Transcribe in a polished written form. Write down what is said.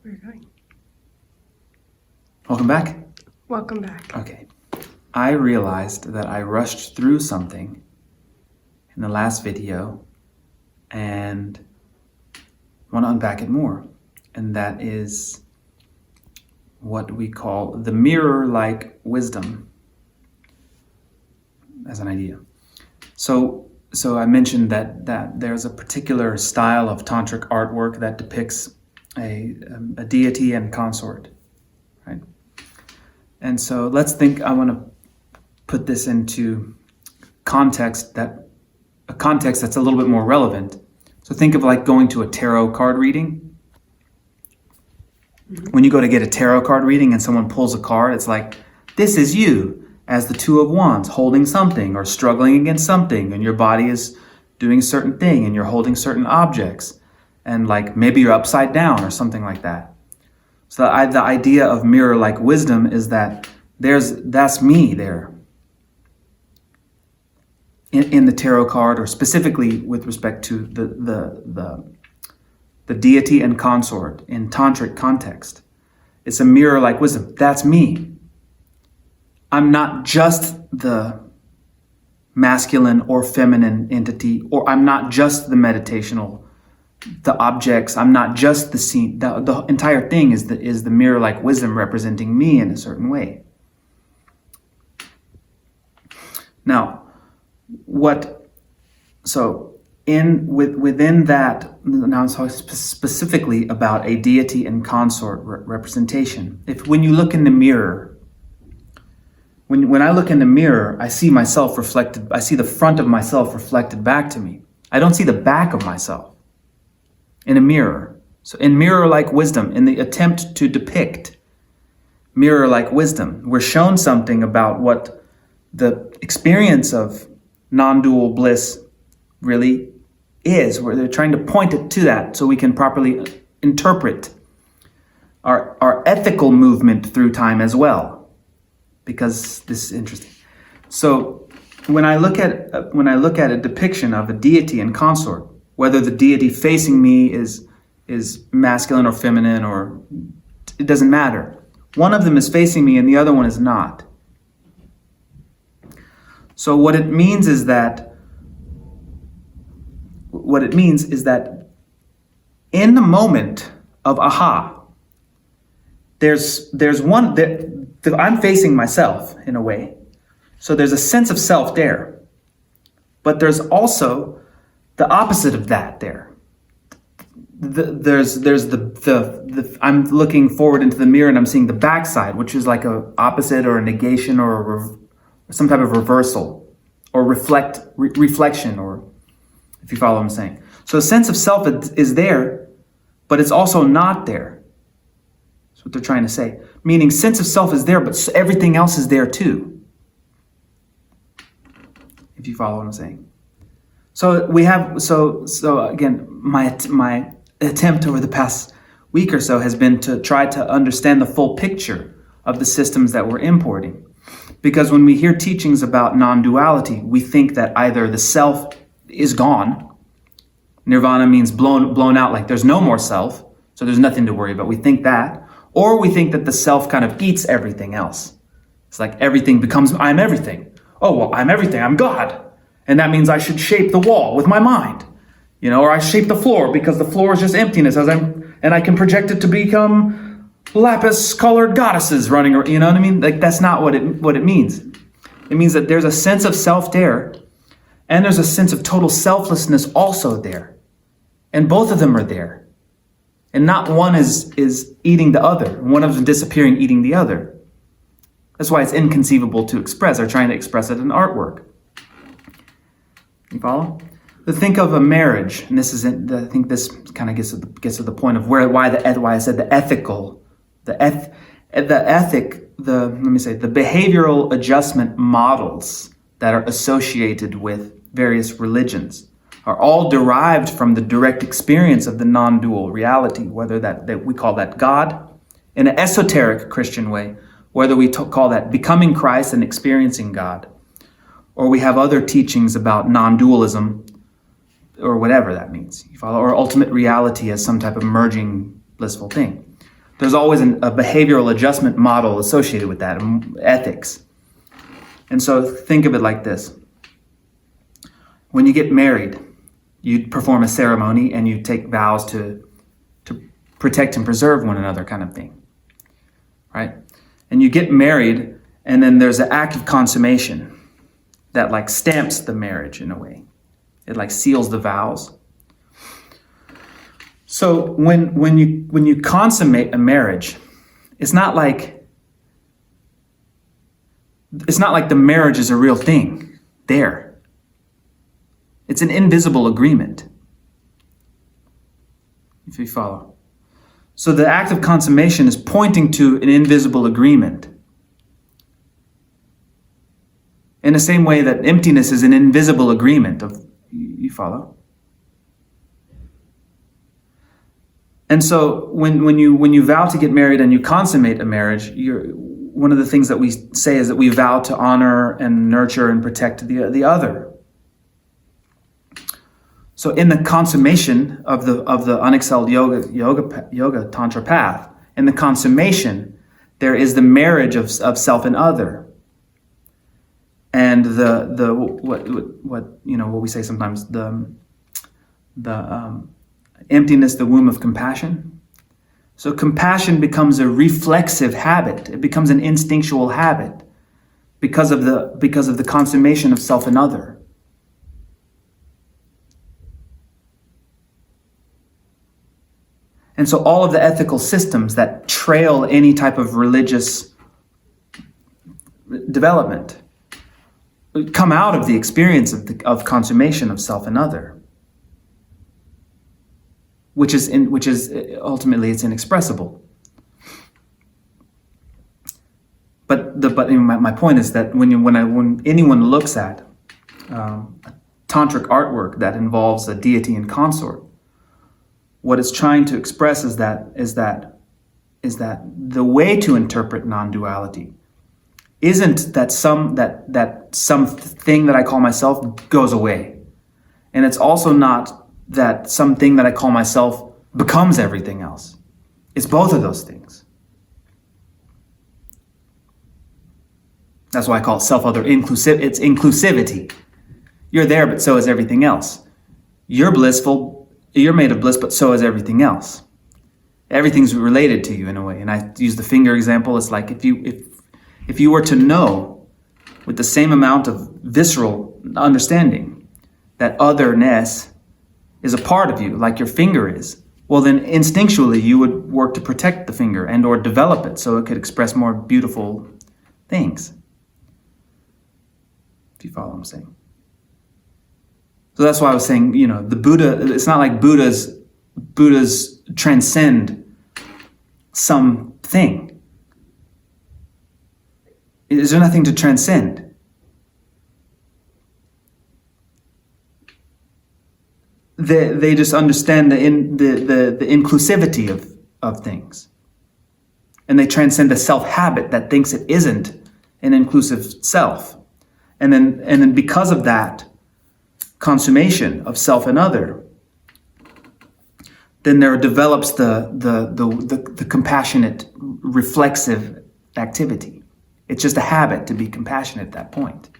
We're going. Welcome back. Welcome back. Okay. I realized that I rushed through something in the last video and want to unpack it more. And that is what we call the mirror-like wisdom as an idea. So I mentioned that there's a particular style of tantric artwork that depicts a deity and consort, right? And so let's think, I want to put this into a context that's a little bit more relevant. So think of like going to a tarot card reading. Mm-hmm. When you go to get a tarot card reading and someone pulls a card, it's like, this is you as the Two of Wands holding something or struggling against something, and your body is doing a certain thing and you're holding certain objects, and like maybe you're upside down or something like that. So the idea of mirror-like wisdom is that that's me there in the tarot card, or specifically with respect to the deity and consort in tantric context. It's a mirror-like wisdom. That's me. I'm not just the masculine or feminine entity, or I'm not just the meditational, the objects. I'm not just the scene. The entire thing is the mirror-like wisdom representing me in a certain way. Now, within that, now I'm talking specifically about a deity and consort representation. When you look in the mirror, when I look in the mirror, I see myself reflected. I see the front of myself reflected back to me. I don't see the back of myself in a mirror. So in mirror-like wisdom, in the attempt to depict mirror-like wisdom, we're shown something about what the experience of non-dual bliss really is, where they're trying to point it to that so we can properly interpret our ethical movement through time as well. Because this is interesting. So when I look at a depiction of a deity and consort, whether the deity facing me is masculine or feminine, or it doesn't matter. One of them is facing me and the other one is not. So what it means is that in the moment of aha, there's one that I'm facing myself in a way. So there's a sense of self there. But there's also the opposite of that there. There's I'm looking forward into the mirror and I'm seeing the backside, which is like a opposite or a negation or some type of reversal or reflection, or if you follow what I'm saying. So a sense of self is there, but it's also not there. That's what they're trying to say. Meaning sense of self is there, but everything else is there too. If you follow what I'm saying. So we have, so again, my attempt over the past week or so has been to try to understand the full picture of the systems that we're importing. Because when we hear teachings about non-duality, we think that either the self is gone, nirvana means blown out, like there's no more self, so there's nothing to worry about. We think that. Or we think that the self kind of eats everything else. It's like everything becomes, I'm everything. Oh, well, I'm everything. I'm God. And that means I should shape the wall with my mind. Or I shape the floor because the floor is just emptiness and I can project it to become lapis-colored goddesses running, you know what I mean? Like that's not what it means. It means that there's a sense of self there, and there's a sense of total selflessness also there. And both of them are there. And not one is eating the other. One of them disappearing, eating the other. That's why it's inconceivable to express. They're trying to express it in artwork. You follow? But think of a marriage, and this is, I think this kind of gets to the point of why I said the ethical, the behavioral adjustment models that are associated with various religions are all derived from the direct experience of the non-dual reality, whether that we call that God in an esoteric Christian way, whether we call that becoming Christ and experiencing God, or we have other teachings about non-dualism, or whatever that means, you follow, or ultimate reality as some type of merging blissful thing. there's always a behavioral adjustment model associated with that, ethics. And so think of it like this. When you get married, you perform a ceremony and you take vows to protect and preserve one another, kind of thing, right? And you get married, and then there's an act of consummation that like stamps the marriage in a way. It like seals the vows. So when you consummate a marriage, it's not like the marriage is a real thing there. It's an invisible agreement, if you follow. So the act of consummation is pointing to an invisible agreement. In the same way that emptiness is an invisible agreement of, you follow? And so when you vow to get married and you consummate a marriage, one of the things that we say is that we vow to honor and nurture and protect the other. So in the consummation of the unexcelled yoga tantra path, in the consummation, there is the marriage of self and other. And what we say sometimes, the emptiness, the womb of compassion. So compassion becomes a reflexive habit. It becomes an instinctual habit because of the consummation of self and other. And so all of the ethical systems that trail any type of religious development come out of the experience of consummation of self and other, which is ultimately it's inexpressible. But my point is that when anyone looks at a tantric artwork that involves a deity and consort, what it's trying to express is that the way to interpret non-duality isn't that some thing that I call myself goes away. And it's also not that something that I call myself becomes everything else. It's both of those things. That's why I call it self-other inclusive. It's inclusivity. You're there, but so is everything else. You're blissful. You're made of bliss, but so is everything else. Everything's related to you in a way. And I use the finger example. It's like if you were to know with the same amount of visceral understanding that otherness is a part of you, like your finger is, well then instinctually you would work to protect the finger and or develop it so it could express more beautiful things. If you follow what I'm saying. So that's why I was saying, the Buddha, it's not like Buddhas transcend something. Is there nothing to transcend? They just understand the inclusivity of things. And they transcend the self-habit that thinks it isn't an inclusive self. And then because of that consummation of self and other, then there develops the compassionate, reflexive activity. It's just a habit to be compassionate at that point.